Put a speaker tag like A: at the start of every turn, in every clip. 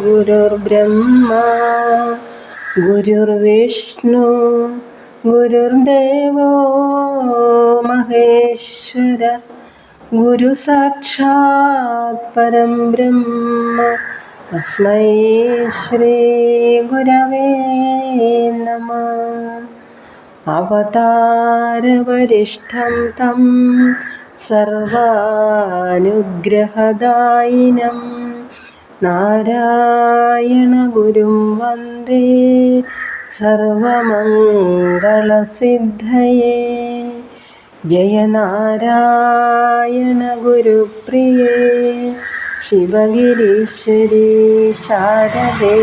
A: ഗുരുർബ്രഹ്മ ഗുരുർവിഷ്ണു ഗുരുർദേവോ മഹേശ്വര ഗുരു സാക്ഷാത് പരം ബ്രഹ്മ തസ്മൈ ശ്രീ ഗുരവേ നമഃ. അവതാരവരിഷ്ഠം തം സർവാനുഗ്രഹദായിനം നാരായണ ഗുരും വന്ദേ സർവമംഗളസിദ്ധയേ. ജയ നാരായണ ഗുരുപ്രിയേ ശിവഗിരീശ്വരി ശാരദേ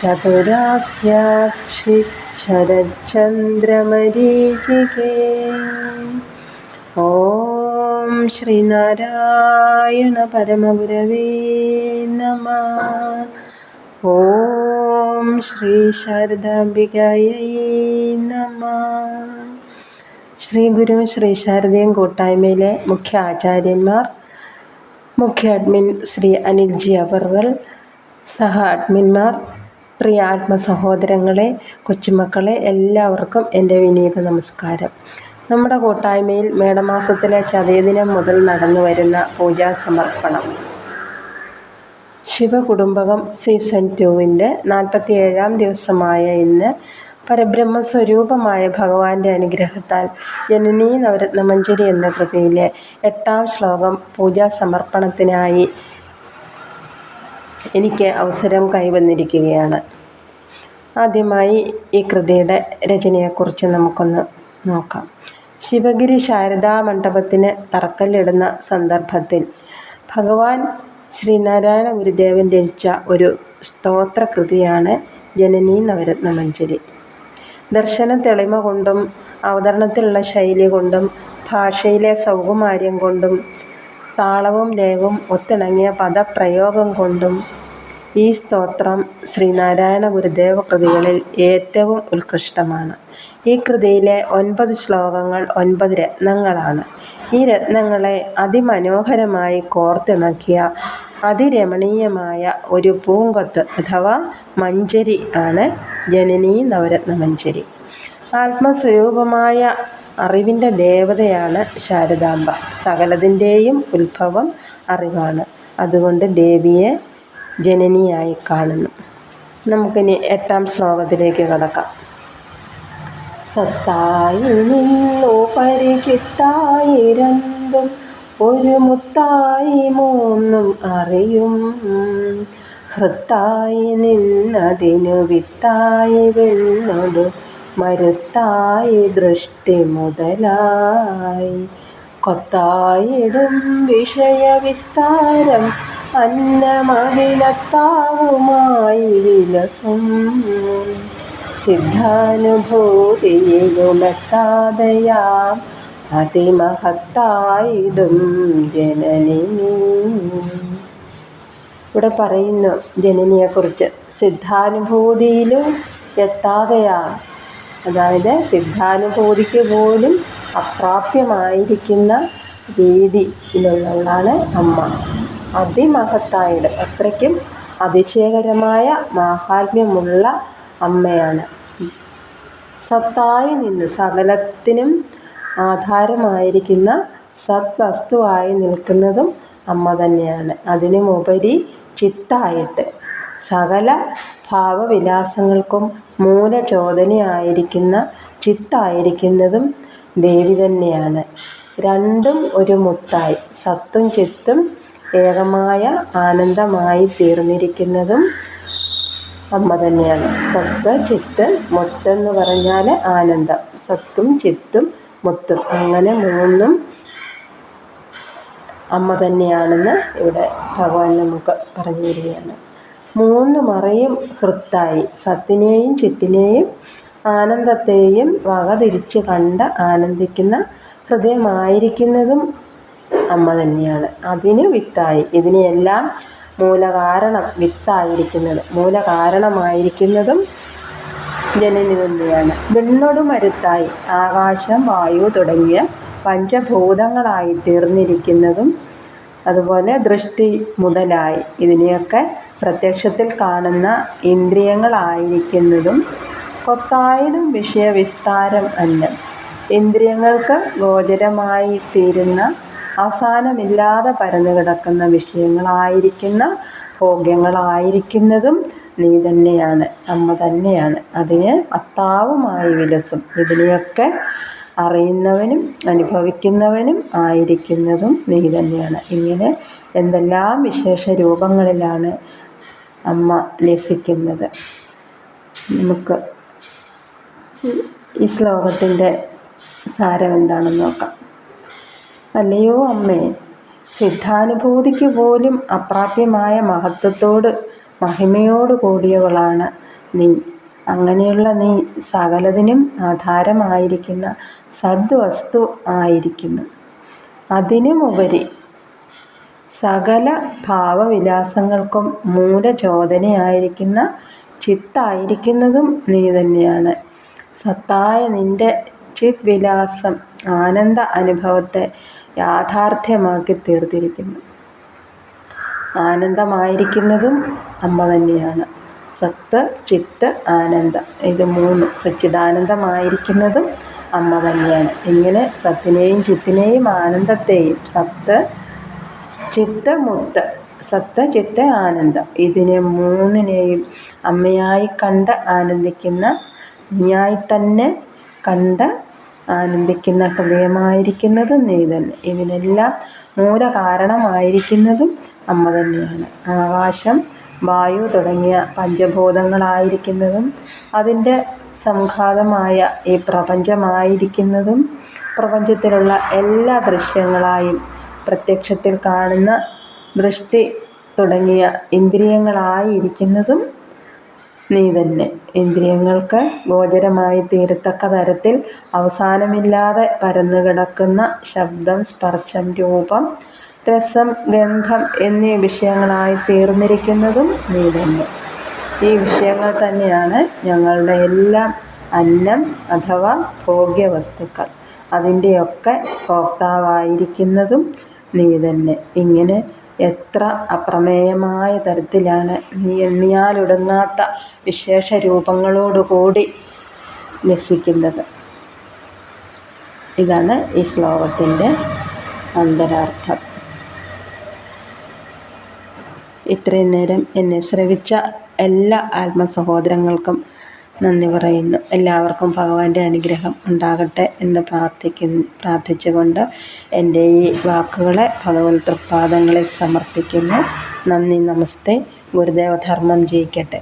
A: ചതുരാസ്യാക്ഷി ശരചന്ദ്രമരീചികേ. ഓം ശ്രീനാരായണ പരമഗുരവേ നമഃ. ഓം ശ്രീ ശാരദാംബികായൈ നമഃ. ശ്രീ ഗുരു ശ്രീ ശാരദയും കൂട്ടായ്മയിലെ മുഖ്യ ആചാര്യന്മാർ, മുഖ്യ അഡ്മിൻ ശ്രീ അനിൽജി അവർകൾ, സഹ അഡ്മിന്മാർ, പ്രിയ ആത്മസഹോദരങ്ങളെ, കൊച്ചുമക്കളെ, എല്ലാവർക്കും എൻ്റെ വിനീത നമസ്കാരം. നമ്മുടെ കൂട്ടായ്മയിൽ മേടമാസത്തിലെ ചതയദിനം മുതൽ നടന്നു വരുന്ന പൂജാ സമർപ്പണം ശിവകുടുംബകം സീസൺ 2-ൻ്റെ 47-ാം ദിവസമായ ഇന്ന് പരബ്രഹ്മസ്വരൂപമായ ഭഗവാന്റെ അനുഗ്രഹത്താൽ ജനനീ നവരത്നമഞ്ജരി എന്ന കൃതിയിലെ 8-ാം ശ്ലോകം പൂജാ സമർപ്പണത്തിനായി എനിക്ക് അവസരം കൈവന്നിരിക്കുകയാണ്. ആദ്യമായി ഈ കൃതിയുടെ രചനയെക്കുറിച്ച് നമുക്കൊന്ന് നോക്കാം. ശിവഗിരി ശാരദാ മണ്ഡപത്തിന് തറക്കല്ലിടുന്ന സന്ദർഭത്തിൽ ഭഗവാൻ ശ്രീനാരായണ ഗുരുദേവൻ രചിച്ച ഒരു സ്തോത്രകൃതിയാണ് ജനനീ നവരത്നമഞ്ജരി. ദർശന തെളിമ കൊണ്ടും അവതരണത്തിലുള്ള ശൈലി കൊണ്ടും ഭാഷയിലെ സൗകുമാര്യം കൊണ്ടും താളവും ലയവും ഒത്തിണങ്ങിയ പദപ്രയോഗം കൊണ്ടും ഈ സ്തോത്രം ശ്രീനാരായണ ഗുരുദേവ കൃതികളിൽ ഏറ്റവും ഉത്കൃഷ്ടമാണ്. ഈ കൃതിയിലെ 9 ശ്ലോകങ്ങൾ 9 രത്നങ്ങളാണ്. ഈ രത്നങ്ങളെ അതിമനോഹരമായി കോർത്തിണക്കിയ അതിരമണീയമായ ഒരു പൂങ്കൊത്ത് അഥവാ മഞ്ജരി ആണ് ജനനീ നവരത്നമഞ്ജരി. ആത്മസ്വരൂപമായ അറിവിൻ്റെ ദേവതയാണ് ശാരദാംബ. സകലതിൻ്റെയും ഉത്ഭവം അറിവാണ്. അതുകൊണ്ട് ദേവിയെ ജനനിയായി കാണുന്നു. നമുക്കിനി 8-ാം ശ്ലോകത്തിലേക്ക് കടക്കാം. സത്തായി നിന്നു പരിചിത്തായി രണ്ടും ഒരു മുത്തായി മൂന്നും അറിയും ഹൃത്തായി നിന്നതിനു വിത്തായി വെണ്ണൊടു മരുത്തായി ദൃഷ്ടി മുതലായി കൊത്തായിടും വിഷയവിസ്താരം അന്നമതിലത്താവുമായി വിലസും സിദ്ധാനുഭൂതിയിലുമെത്താതെയാം അതിമഹത്തായിടും ജനനി. ഇവിടെ പറയുന്നു ജനനിയെക്കുറിച്ച്. സിദ്ധാനുഭൂതിയിലും എത്താതെയാം, അതായത് സിദ്ധാനുഭൂതിക്ക് പോലും അപ്രാപ്യമായിരിക്കുന്ന രീതിയിലുള്ളതാണ് അമ്മ. അതിമഹത്തായിടും, അത്രയ്ക്കും അതിശയകരമായ മാഹാത്മ്യമുള്ള അമ്മയാണ്. സത്തായി നിന്ന് സകലത്തിനും ആധാരമായിരിക്കുന്ന സദ്വസ്തുവായി നിൽക്കുന്നതും അമ്മ തന്നെയാണ്. അതിനുമുപരി ചിത്തായിട്ട് സകല ഭാവവിലാസങ്ങൾക്കും മൂലചോദനയായിരിക്കുന്ന ചിത്തായിരിക്കുന്നതും ദേവി തന്നെയാണ്. രണ്ടും ഒരു മുത്തായി സത്തും ചിത്തും ഏകമായ ആനന്ദമായി തീർന്നിരിക്കുന്നതും അമ്മ തന്നെയാണ്. സത്ത് ചിത്ത് മുത്തെന്ന് പറഞ്ഞാൽ ആനന്ദം. സത്തും ചിത്തും മുത്തും, അങ്ങനെ മൂന്നും അമ്മ തന്നെയാണെന്ന് ഇവിടെ ഭഗവാൻ നമുക്ക് പറഞ്ഞു തരികയാണ്. 3 മറയും ഹൃത്തായി, സത്തിനെയും ചിത്തിനെയും ആനന്ദത്തെയും വകതിരിച്ച് കണ്ട് ആനന്ദിക്കുന്ന ഹൃദയമായിരിക്കുന്നതും അമ്മ തന്നെയാണ്. അതിന് വിത്തായി, ഇതിനെയെല്ലാം മൂലകാരണം വിത്തായിരിക്കുന്നത്, മൂലകാരണമായിരിക്കുന്നതും ജനനി തന്നെയാണ്. വിണ്ണൊടു മരുത്തായി, ആകാശം വായു തുടങ്ങിയ പഞ്ചഭൂതങ്ങളായി തീർന്നിരിക്കുന്നതും അതുപോലെ ദൃഷ്ടി മുതലായി ഇതിനെയൊക്കെ പ്രത്യക്ഷത്തിൽ കാണുന്ന ഇന്ദ്രിയങ്ങളായിരിക്കുന്നതും കൊത്തായിടും വിഷയവിസ്താരം അന്നം ഇന്ദ്രിയങ്ങൾക്ക് ഗോചരമായി തീരുന്ന അവസാനമില്ലാതെ പരന്നു കിടക്കുന്ന വിഷയങ്ങളായിരിക്കുന്ന ഭോഗ്യങ്ങളായിരിക്കുന്നതും നീ തന്നെയാണ്, അമ്മ തന്നെയാണ്. അതിന് അത്താവുമായി വിലസും ഇതിനെയൊക്കെ അറിയുന്നവനും അനുഭവിക്കുന്നവനും ആയിരിക്കുന്നതും നീ തന്നെയാണ്. ഇങ്ങനെ എന്തെല്ലാം വിശേഷ രൂപങ്ങളിലാണ് അമ്മ ലസിക്കുന്നത്. നമുക്ക് ഈ ശ്ലോകത്തിൻ്റെ സാരം എന്താണെന്ന് നോക്കാം. അല്ലയോ അമ്മേ, സിദ്ധാനുഭൂതിക്ക് പോലും അപ്രാപ്യമായ മഹത്വത്തോട് മഹിമയോട് കൂടിയവളാണ് നീ. അങ്ങനെയുള്ള നീ സകലതിനും ആധാരമായിരിക്കുന്ന സദ്വസ്തു ആയിരിക്കുന്നു. അതിനുമുപരി സകല ഭാവവിലാസങ്ങൾക്കും മൂലചോദനയായിരിക്കുന്ന ചിത്തായിരിക്കുന്നതും നീ തന്നെയാണ്. സത്തായ നിൻ്റെ ചിത് വിലാസം ആനന്ദ അനുഭവത്തെ യാഥാർത്ഥ്യമാക്കി തീർത്തിരിക്കുന്നു. ആനന്ദമായിരിക്കുന്നതും അമ്മ തന്നെയാണ്. സത്ത്, ചിത്ത്, ആനന്ദം, ഇത് മൂന്ന് സച്ചിദാനന്ദമായിരിക്കുന്നതും അമ്മ തന്നെയാണ്. ഇങ്ങനെ സത്തിനെയും ചിത്തിനെയും ആനന്ദത്തെയും സത്ത്, ചിത്ത്, മുത്ത്, സത്ത്, ചിത്ത്, ആനന്ദം, ഇതിനെ മൂന്നിനെയും അമ്മയായി കണ്ട് ആനന്ദിക്കുന്ന, നീയായി തന്നെ കണ്ട് ആനന്ദിക്കുന്ന ഹൃദയമായിരിക്കുന്നതും നീ തന്നെ. ഇതിനെല്ലാം മൂലകാരണമായിരിക്കുന്നതും അമ്മ തന്നെയാണ്. ആകാശം, വായു തുടങ്ങിയ പഞ്ചഭൂതങ്ങളായിരിക്കുന്നതും അതിൻ്റെ സംഘാതമായ ഈ പ്രപഞ്ചമായിരിക്കുന്നതും പ്രപഞ്ചത്തിലുള്ള എല്ലാ ദൃശ്യങ്ങളായും പ്രത്യക്ഷത്തിൽ കാണുന്ന ദൃഷ്ടി തുടങ്ങിയ ഇന്ദ്രിയങ്ങളായിരിക്കുന്നതും നീ തന്നെ. ഇന്ദ്രിയങ്ങൾക്ക് ഗോചരമായി തീരത്തക്ക തരത്തിൽ അവസാനമില്ലാതെ പരന്നു കിടക്കുന്ന ശബ്ദം, സ്പർശം, രൂപം, രസം, ഗന്ധം എന്നീ വിഷയങ്ങളായി തീർന്നിരിക്കുന്നതും നീ തന്നെ. ഈ വിഷയങ്ങൾ തന്നെയാണ് ഞങ്ങളുടെ എല്ലാം അന്നം അഥവാ ഭോഗ്യവസ്തുക്കൾ. അതിൻ്റെയൊക്കെ ഭോക്താവായിരിക്കുന്നതും നീ തന്നെ. ഇങ്ങനെ എത്ര അപ്രമേയമായ തരത്തിലാണ് നീ എണ്ണിയാലൊടുങ്ങാത്ത വിശേഷ രൂപങ്ങളോടുകൂടി ലസിക്കുന്നത്. ഇതാണ് ഈ ശ്ലോകത്തിൻ്റെ അന്തരാർത്ഥം. ഇത്രയും നേരം എന്നെ ശ്രവിച്ച എല്ലാ ആത്മസഹോദരങ്ങൾക്കും നന്ദി പറയുന്നു. എല്ലാവർക്കും ഭഗവാന്റെ അനുഗ്രഹം ഉണ്ടാകട്ടെ എന്ന് പ്രാർത്ഥിച്ചുകൊണ്ട് എൻ്റെ ഈ വാക്കുകളെ ഭഗവത് തൃപ്പാദങ്ങളിൽ സമർപ്പിക്കുന്നു. നന്ദി, നമസ്തേ. ഗുരുദേവ ധർമ്മം ജയിക്കട്ടെ.